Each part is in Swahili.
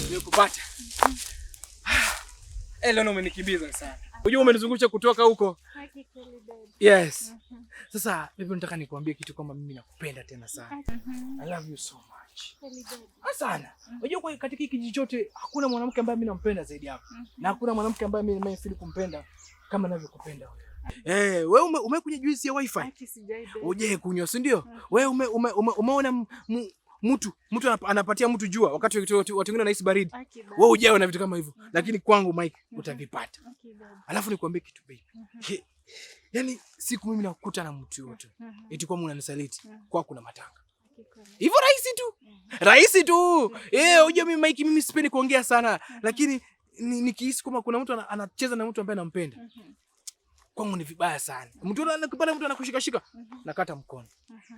Nimekupata. Leo umenikimbiza sana. Unajua umenizungusha kutoka huko. Yes. Sasa mimi nataka nikuambie kitu kwamba mimi nakupenda tena sana. I love you so much. Sana. Unajua kwa katika kijiji chote hakuna mwanamke ambaye mimi nampenda zaidi yako. Na hakuna mwanamke ambaye mimi nimefeel kumpenda kama ninavyokupenda wewe. Wewe umekunywa juice ya wifi? Uje kunywa, si ndio? Wewe umeona mtu anapatia mtu jua wakati watu wengine wanahisi baridi. Wewe ujae na vitu kama hivyo. Lakini kwangu Mike utavipata. Alafu nikwambie kitu baby. Yaani siku mimi nakukuta na mtu yote. Eti kwa unanisaliti kwa kuna matanga. Hivyo rahisi tu. Unajua mimi Mike mimi sipendi kuongea sana, lakini nikihisi kama kuna mtu anacheza na mtu ambaye nampenda. Kwangu ni vibaya sana. Mtu anakupenda, mtu anakushika nakata mkono.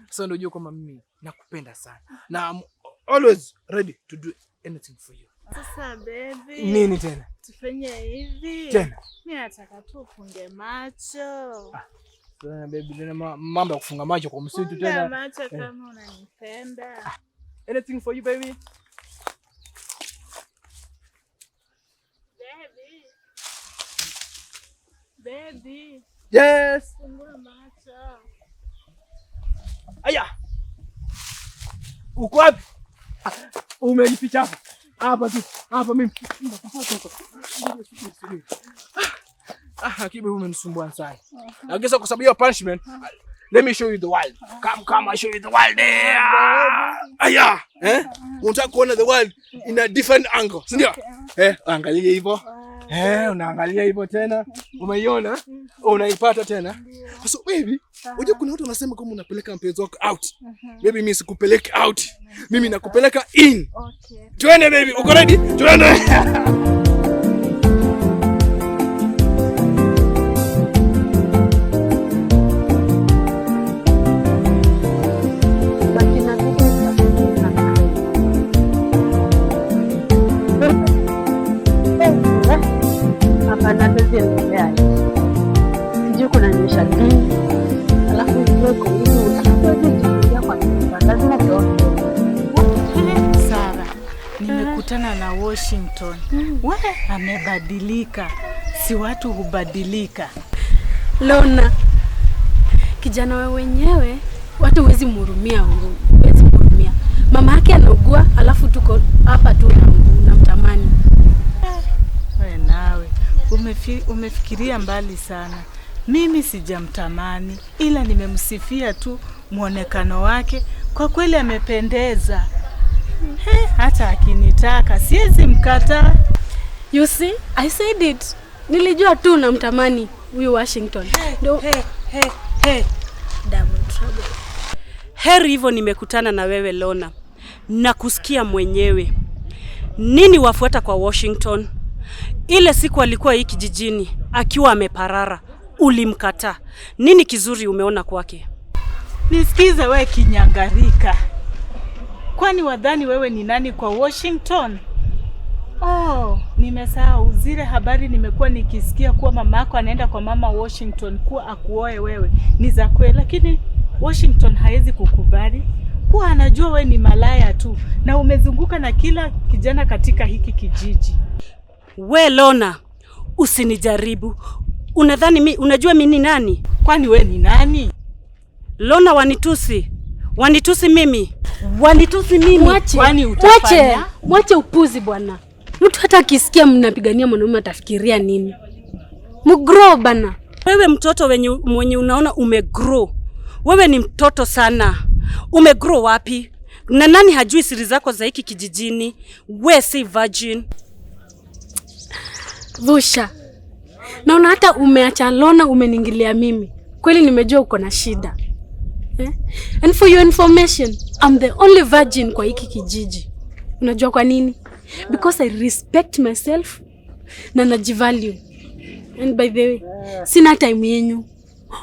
Sasa ndio unajua kwamba mimi nakupenda sana. Na I'm always ready to do anything for you. Sasa baby. Nini tena? Tufanye hivi. Tena. Mimi nataka tu ufunge macho. Tena baby, tena mambo ya kufunga macho kwa msitu tena. Funga macho kama unanipenda. Anything for you baby. Baby. Yes. Fungua macho. Aya. Uko wapi? Umejificha hapa. Hapa tu. Hapa mimi. Kibe umenisumbua sana. Na kisa kwa sababu ya punishment. Let me show you the world. Come, I show you the world. Aya. Unataka kuona the world in a different angle. Si ndio? Angalia hivyo. Unaangalia hivyo tena. Umeiona? Unaipata tena. So baby, unajua kuna watu wanasema kama unapeleka mpenzi wako out. Baby mimi sikupeleki out. Mimi nakupeleka in. Okay. Twende baby, uko ready? Twende. Sijui kuna nyesha nini. Alafu yuko huyu utakuja kwa nyumba. Lazima tuone. Sara, nimekutana na Washington. Wewe amebadilika. Si watu hubadilika. Lona, kijana wewe wenyewe watu huwezi mhurumia. Mama yake anaugua, alafu tuko hapa tu na mtamani. Wewe nawe umefikiria mbali sana. Mimi sijamtamani, ila nimemsifia tu muonekano wake. Kwa kweli amependeza. Hata akinitaka siwezi mkata. You see, I said it. Nilijua tu namtamani huyu Washington. Double trouble. Heri hivyo nimekutana na wewe Lona. Na kusikia mwenyewe. Nini wafuata kwa Washington? Ile siku alikuwa hiki kijijini akiwa ameparara, ulimkataa. Nini kizuri umeona kwake? Nisikize wewe kinyangarika. Kwani wadhani wewe ni nani kwa Washington? Nimesahau zile habari nimekuwa nikisikia kuwa mamako anaenda kwa mama Washington kuwa akuoe wewe. Ni za kweli, lakini Washington haezi kukubali. Kuwa anajua wewe ni malaya tu na umezunguka na kila kijana katika hiki kijiji. We Lona, usinijaribu. Unadhani unajua mimi ni nani? Kwani we ni nani? Lona wanitusi mimi. Kwani utafanya? Mwache upuzi bwana. Mtu hata akisikia mnapigania mwanaume atafikiria nini? Mgrow bana. Wewe mtoto mwenye unaona umegrow. Wewe ni mtoto sana. Umegrow wapi? Na nani hajui siri zako za hiki kijijini? We si virgin. Vusha. Naona hata umeacha Lona umeniingilia mimi. Kweli nimejua uko na shida. And for your information, I'm the only virgin kwa hiki kijiji. Unajua kwa nini? Because I respect myself na najivalue. And by the way, sina time yenu.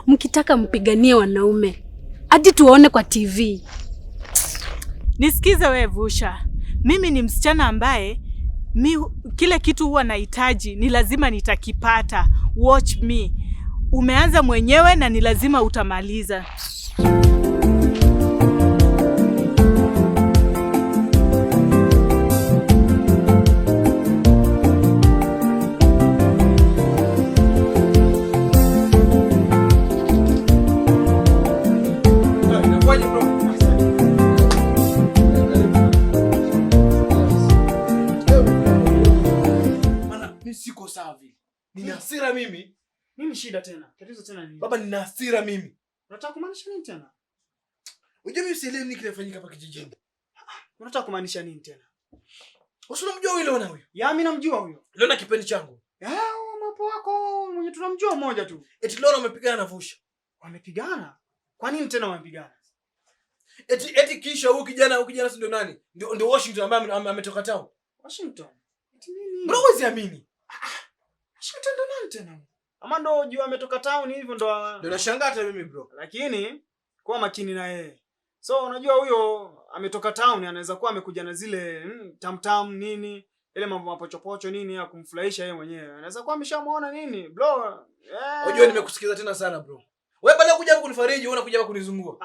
Mkitaka mpiganie wanaume hadi tuone kwa TV. Nisikize wewe Vusha. Mimi ni msichana ambaye kile kitu huwa nahitaji ni lazima nitakipata. Watch me. Umeanza mwenyewe na ni lazima utamaliza. siko sawa vile. Nina hasira mimi. Nini shida tena? Tatizo tena nini? Baba nina hasira mimi. Unataka kumaanisha nini tena? Unajua mimi sielewi nini kinafanyika hapa kijijini. Unataka kumaanisha nini tena? Unamjua huyo Lona huyo? Ya mimi namjua huyo. Lona kipendi changu. Mapo wako mwenye tunamjua mmoja tu. Eti Lona wamepigana na Vusha. Wamepigana? Kwa nini tena wamepigana? Eti kisha huyu kijana si ndio nani? Ndio Washington ambaye ametoka town. Washington. Eti nini? Bro huwezi amini. Washington ndo nani tena? Ama ndo juu ametoka town hivyo ndo nashangaa hata mimi bro. Lakini kuwa makini na yeye. So unajua huyo ametoka town anaweza kuwa amekuja na zile tamtam nini, ile mambo mapochopocho nini ya kumfurahisha yeye mwenyewe. Anaweza kuwa ameshamuona nini? Bro. Unajua nimekusikiza tena sana bro. Wewe bali kuja hapa kunifariji, unakuja hapa kunizungua.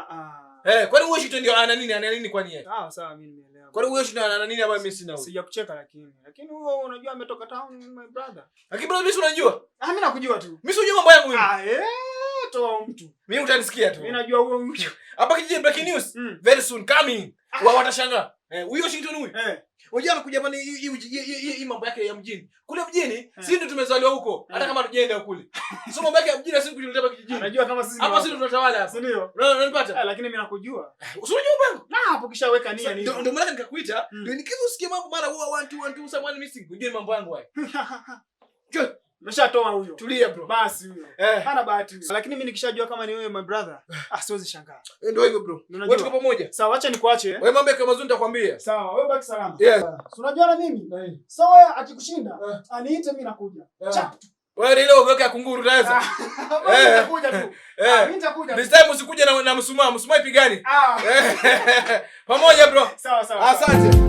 Kwani Washington ndio ana nini kwani yeye? Sawa mimi nimeelewa. Kwani Washington ana nini ambaye mimi sina huyo? Sijakucheka lakini huyo unajua ametoka town my brother. Lakini bro mimi unajua? Mimi nakujua tu. Mimi sijui mambo yangu mimi. Toa mtu. Mimi utanisikia tu. Mimi najua huyo mtu. Hapa kijiji breaking news. Very soon coming. Watashangaa. Huyo Washington huyo. Unajua amekuja hapa hii mambo yake ya mjini. Kule mjini sisi ndio tumezaliwa huko. Hata kama tujaenda kule. So mambo yake ya mjini sisi kujileta hapa kijijini. Unajua kama sisi hapa sisi tunatawala hapa. Si ndio? Unanipata? Lakini mimi nakujua. Usinajua bangu? Na hapo kishaweka nia nini? Ndio maana nikakuita. Ndio nikizo usikie mambo mara huwa 1 2 someone missing. Unajua mambo yangu haya. Njoo. Umeshatoa huyo. Tulia bro. Basi huyo. Hana bahati. Lakini mimi nikishajua kama ni wewe my brother, siwezi shangaa. Ndio hivyo bro. Wewe tuko pamoja. Sawa, acha nikuache. Wewe mambo kama mazuri nitakwambia. Sawa, wewe baki salama. Si unajua na mimi? Sawa, akikushinda, aniite mimi nakuja. Chap. Wewe ile uweke ya kunguru taweza. Nitakuja tu. Mimi nitakuja. This time usikuje na msumaa ipigani. Pamoja bro. Sawa. Asante.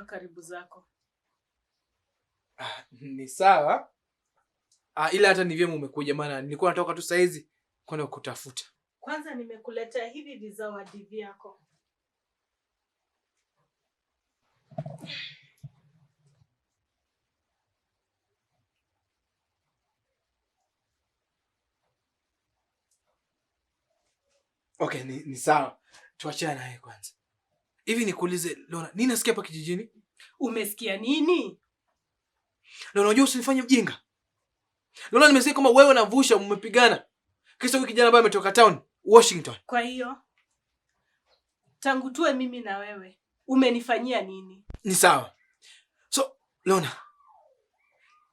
Karibu zako. Ni sawa. Ila hata ni vyema umekuja maana nilikuwa natoka tu saa hizi kwenda kutafuta. Kwanza nimekuletea hivi vizawadi vyako. Okay, ni sawa. Tuachane naye kwanza. Hivi nikuulize Lona, nini nasikia hapa kijijini? Umesikia nini? Lona, unajua usinifanye mjinga. Lona, nimesikia kama wewe na Vusha mmepigana. Kisa huyu kijana ambaye ametoka town, Washington. Kwa hiyo tangu tuwe mimi na wewe, umenifanyia nini? Ni sawa. So, Lona,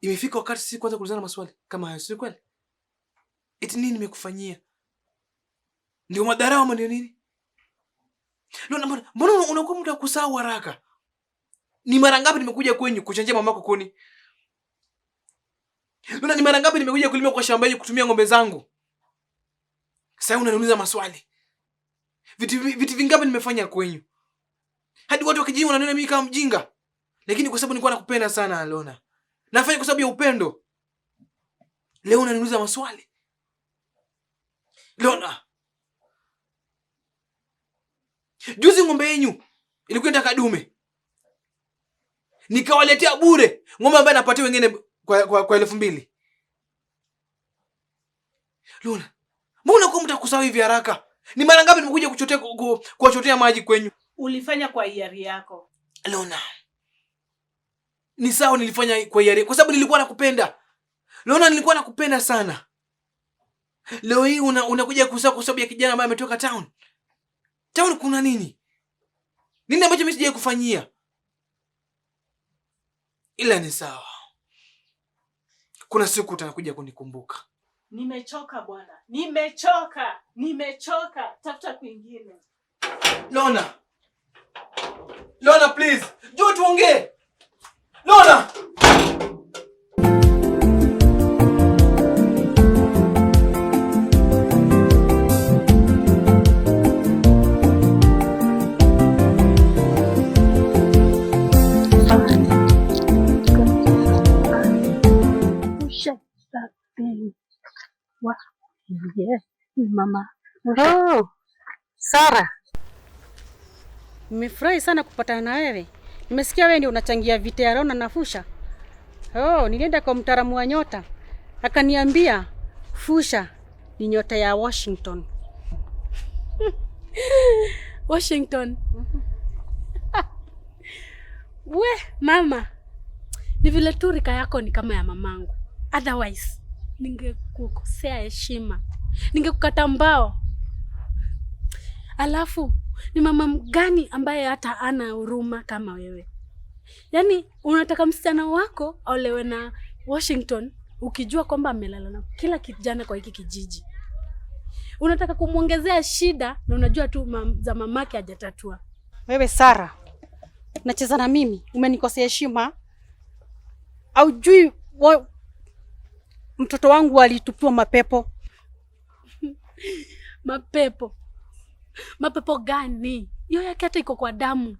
imefika wakati sisi kwanza kuulizana maswali kama hayo, si kweli? Eti nini nimekufanyia? Ndio madharau ama ndio nini? Lona, mbona unakuwa mtu akusahau haraka? Ni mara ngapi nimekuja kwenyu kuchanjia mamako kuni? Lona, ni mara ngapi nimekuja kulima kwa shamba hili kutumia ng'ombe zangu? Sasa unaniuliza maswali. Vitu vingapi nimefanya kwenyu? Hadi watu wakijiji wananiona mimi kama mjinga. Lakini kwa sababu nilikuwa nakupenda sana Lona. Nafanya kwa sababu ya upendo. Leo unaniuliza maswali. Lona, juzi ng'ombe yenu ilikwenda kadume. Nikawaletea bure ng'ombe ambaye napatia wengine kwa 2,000. Lona, mbona uko mtakusahau hivi haraka? Ni mara ngapi nimekuja kuchotea maji kwenyu? Ulifanya kwa hiari yako. Lona, ni sawa nilifanya kwa hiari kwa sababu nilikuwa nakupenda. Lona, nilikuwa nakupenda sana. Leo hii unakuja kusahau kwa sababu ya kijana ambaye ametoka town. Town kuna nini? Nini ambacho mimi sijai kufanyia? Ila ni sawa. Kuna siku utakuja kunikumbuka. Nimechoka bwana. Nimechoka. Tafuta kwingine. Lona, please. Njoo tuongee. Lona. mama. Oh, Sara. Nimefurahi sana kupatana na wewe. Nimesikia wewe ndio unachangia vita ya Lona na Fusha. Oh, nilienda kwa mtaalamu wa nyota. Akaniambia Fusha ni nyota ya Washington. Washington. We, mama. Ni vile tu rika yako ni kama ya mamangu. Otherwise, ningekukosea heshima. Ningekukata mbao. Alafu, ni mama mgani ambaye hata ana huruma kama wewe? Yaani, unataka msichana wako aolewe na Washington ukijua kwamba amelala na kila kijana kwa hiki kijiji. Unataka kumuongezea shida na unajua tu za mamake hajatatua. Wewe Sara, unacheza na mimi? Umenikosea heshima? Haujui mtoto wangu alitupiwa mapepo? Mapepo? Mapepo gani? Hiyo yake hata iko kwa damu.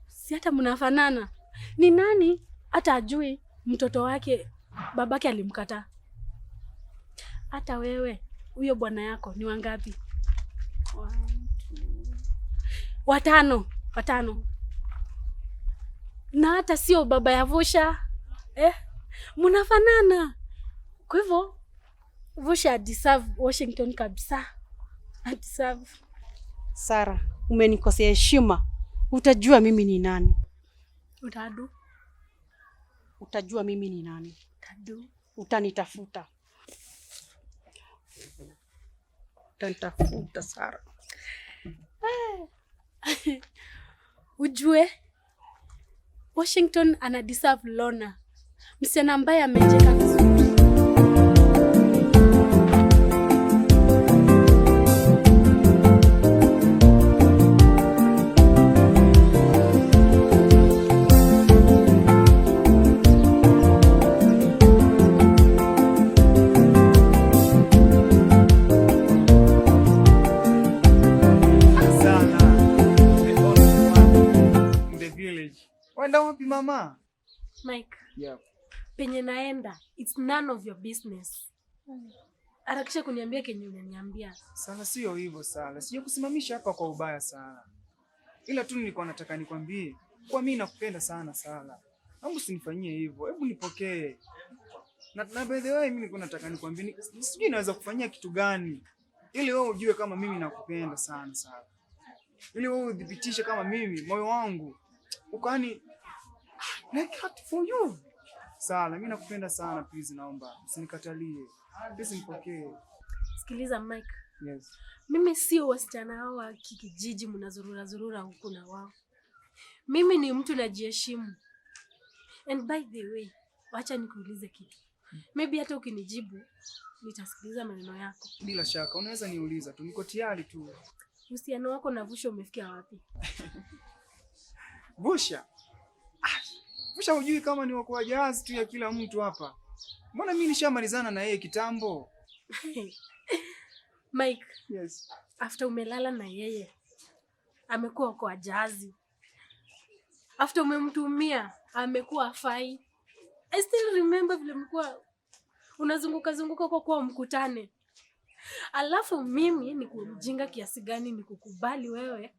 Si hata mnafanana. Ni nani hata ajui mtoto wake babake alimkataa? Hata wewe, huyo bwana yako ni wangapi? 1, 2, 5. Na hata sio baba ya Vusha. Mnafanana. Kwa hivyo Vusha deserve Washington kabisa. Deserve. Sara, umenikosea heshima. Utajua mimi ni nani. Utajua mimi ni nani. Utanitafuta. Utanitafuta Sara. Ujue Washington ana deserve Lona. Msichana ambaye amejeka vizuri. Wenda wapi mama? Mike. Yeah. Penye naenda, it's none of your business. Harakisha kuniambia kenye unaniambia. Sana sio hivyo Sara. Sije kusimamisha hapa kwa ubaya sana. Ila tu nilikuwa nataka nikwambie, kwa mimi nakupenda sana Sara. Hebu usinifanyie hivyo. Hebu nipokee. Na by the way mimi nilikuwa nataka nikwambie, sijui naweza kufanyia kitu gani ili wewe ujue kama mimi nakupenda sana Sara. Ili wewe udhibitishe kama mimi moyo wangu ukani like that for you. Sala, mimi nakupenda sana, please naomba usinikatalie. Please nipokee. Sikiliza Mike. Yes. Mimi sio wasichana hao wa kijiji mnazurura huku na wao. Mimi ni mtu najiheshimu. And by the way, wacha nikuulize kitu. Maybe hata ukinijibu nitasikiliza maneno yako. Bila shaka, unaweza niuliza tu, niko tayari tu. Uhusiano wako na Vusha umefikia wapi? Vusha? Vusha hujui kama ni wako jahazi tu ya kila mtu hapa. Mbona mimi nishamalizana na yeye kitambo? Mike. Yes. After umelala na yeye, amekuwa kwa jahazi. After umemtumia, amekuwa afai. I still remember vile mlikuwa unazunguka kwa mkutane. Alafu mimi ni kumjinga kiasi gani ni kukubali wewe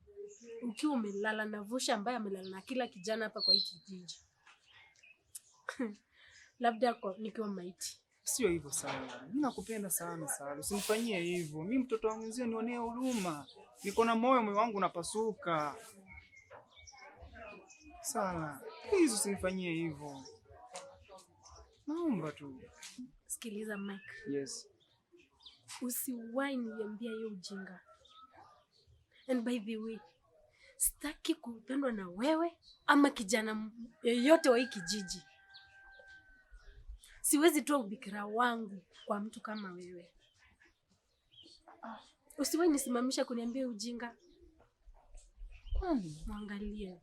ukiwa umelala na Vusha ambaye amelala na kila kijana hapa kwa hiki kijiji. Labda nikiwa maiti. Sio hivyo sana. Mimi nakupenda sana Sara. Usinifanyie hivyo. Mimi mtoto wa mwenzio nionee huruma. Niko na moyo wangu unapasuka. Sara, please usinifanyie hivyo. Naomba tu. Sikiliza Mike. Yes. Usiwahi niambia hiyo ujinga. And by the way, sitaki kupendwa na wewe ama kijana yeyote wa hii kijiji. Siwezi toa ubikira wangu kwa mtu kama wewe. Usiwahi nisimamisha kuniambia ujinga. Kwani? Mwangalie.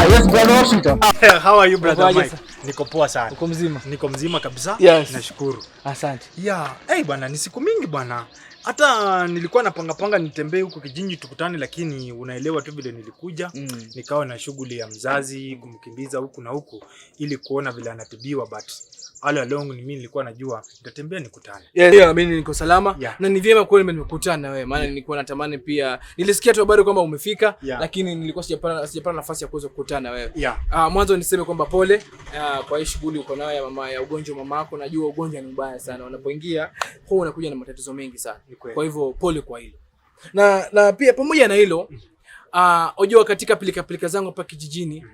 Yes, brother Washington. How are you, brother Mike? Niko poa sana. Uko mzima? Niko mzima kabisa. Yes. Nashukuru. Asante. Yeah, bwana ni siku mingi bwana. Hata nilikuwa napanga nitembee huko kijiji tukutane, lakini unaelewa tu vile nilikuja nikawa na shughuli ya mzazi kumkimbiza huku na huku ili kuona vile anatibiwa, but all along ni mimi nilikuwa najua nitatembea nikutane. Yeah, mimi niko salama na ni vyema kweli nimekutana na wewe, maana nilikuwa natamani pia, nilisikia tu habari kwamba umefika lakini nilikuwa sijapata nafasi ya kuweza kukutana na wewe. Mwanzo niseme kwamba pole kwa hii shughuli uko nayo ya mama, ya ugonjwa mamako. Najua ugonjwa ni mbaya sana, unapoingia huwa unakuja na matatizo mengi sana. Kwa hivyo pole kwa hilo. Na pia pamoja na hilo unajua katika pilika zangu hapa kijijini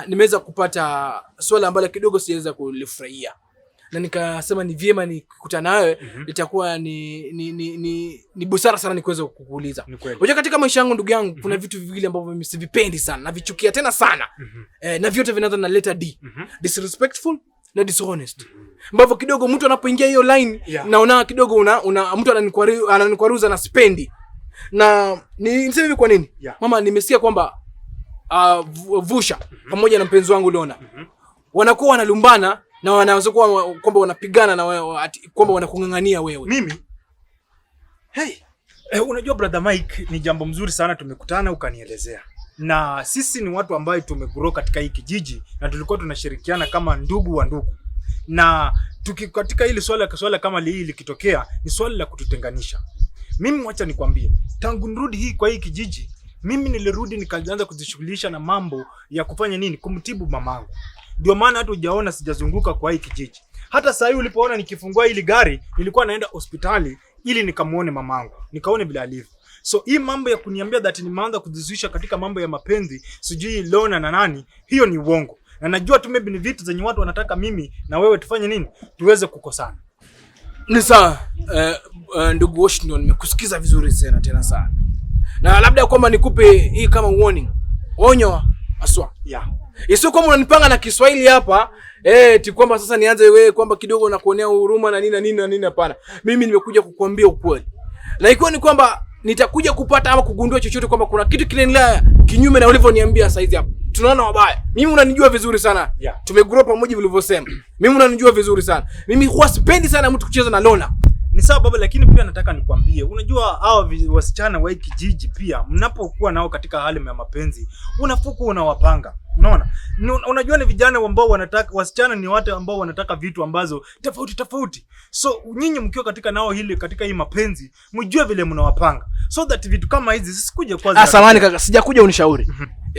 nimeweza kupata swala ambalo kidogo siweza kulifurahia, na nikasema ni vyema nikutana nawe, itakuwa ni busara sana niweze kukuuliza. Unajua katika maisha yangu ndugu yangu kuna vitu viwili ambavyo mimi sivipendi sana na vichukia tena sana, na vyote vinaanza na letter D. Disrespectful na dishonest. Ambavyo kidogo mtu anapoingia hiyo line naona kidogo mtu ananikwaruza na spendi. Na niseme hivi kwa nini? Mama, nimesikia kwamba Vusha pamoja na mpenzi wangu Lona wanakuwa wanalumbana na wanaweza kuwa kwamba wanapigana na kwamba wanakungangania wewe. Mimi? Unajua brother Mike, ni jambo mzuri sana tumekutana ukanielezea. Na sisi ni watu ambao tumegrow katika hii kijiji na tulikuwa tunashirikiana kama ndugu wa ndugu. Na katika hili swala kama hili likitokea ni swali la kututenganisha. Mimi wacha nikwambie, tangu nirudi kwa hii kijiji, mimi nilirudi nikaanza kujishughulisha na mambo ya kufanya nini? Kumtibu mamangu. Ndio maana hata hujaona sijazunguka kwa hii kijiji. Hata saa hii ulipoona nikifungua hili gari, nilikuwa naenda hospitali ili nikamuone mamangu, nikaone vile alivyo. So hii mambo ya kuniambia that nimeanza kujihusisha katika mambo ya mapenzi, sijui Lona na nani, hiyo ni uongo. Na najua tu maybe ni vitu zenye watu wanataka mimi na wewe tufanye nini? Tuweze kukosana. Ni sawa. Ndugu Washington, nimekusikiza vizuri tena sana. Na labda kwamba nikupe hii kama warning. Onyo aswa. Isio kama unanipanga na Kiswahili hapa, ti kwamba sasa nianze wewe kwamba kidogo na kuonea huruma na nini hapana. Mimi nimekuja kukuambia ukweli. Na ikiwa ni kwamba nitakuja kupata ama kugundua chochote kwamba kuna kitu kinaendelea kinyume na ulivyoniambia sasa hizi hapa, tunaona wabaya. Mimi unanijua vizuri sana. Tumegrow pamoja vilivyosema. Mimi unanijua vizuri sana. Mimi huwa sipendi sana mtu kucheza na Lona. Ni sawa baba, lakini pia nataka nikwambie, unajua hao wasichana wa kijiji pia mnapokuwa nao katika hali ya mapenzi, unafuku unawapanga. Unaona? Unajua ni vijana ambao wanataka, wasichana ni watu ambao wanataka vitu ambazo tofauti. So nyinyi mkiwa katika hii mapenzi, mjue vile mnawapanga. So that vitu kama hizi sisikuje kwanza. Samahani kaka, sijakuja unishauri.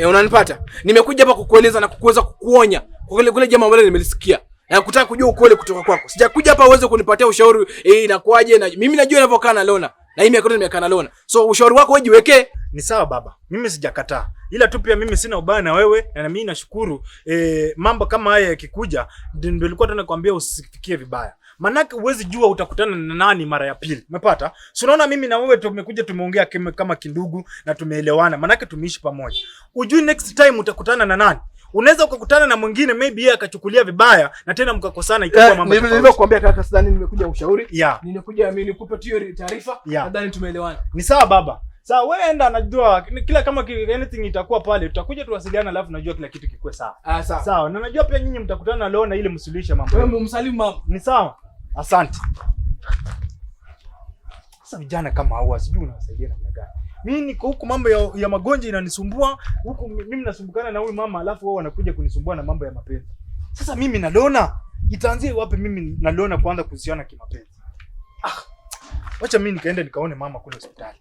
Unanipata? Nimekuja hapa kukueleza na kukuweza kukuonya kwa kule jambo ambalo nimelisikia. Na kutaka kujua ukweli kutoka kwako. Sijakuja hapa uweze kunipatia ushauri inakuaje, na mimi najua ninavyokaa na Lona. Na mimi akona nimekaa na Lona. So ushauri wako wewe jiwekee. Ni sawa baba. Mimi sijakataa. Ila tu pia mimi sina ubaya na wewe, na mimi nashukuru mambo kama haya yakikuja ndio nilikuwa tunakwambia usifikie vibaya. Manake uwezi jua utakutana na nani mara ya pili. Umepata? So unaona mimi na wewe tumekuja tumeongea kama kindugu na tumeelewana. Manake tumeishi pamoja. Ujui next time utakutana na nani? Unaweza ukakutana na mwingine maybe yeye akachukulia vibaya na tena mkakosana ikawa mambo tofauti. Nilivyokuambia kaka, sidhani nimekuja ushauri. Nimekuja mimi nikupe tu taarifa, nadhani tumeelewana. Ni sawa baba. Sawa, wewe enda, najua kila kama anything itakuwa pale, tutakuja tuwasiliana, alafu najua kila kitu kikue sawa. Sawa. Sawa, na najua pia nyinyi mtakutana na Lona ile msuluhishe mambo. Wewe msalimu mama. Ni sawa. Asante. Sasa vijana kama hao sijui unawasaidia namna gani? Mimi niko huko mambo ya magonjwa inanisumbua, huko mimi nasumbukana na huyu mama, alafu wao wanakuja kunisumbua na mambo ya mapenzi. Sasa mimi na Lona itaanzie wapi mimi na Lona kuanza kuhusiana kimapenzi? Wacha mimi nikaenda nikaone mama kule hospitali.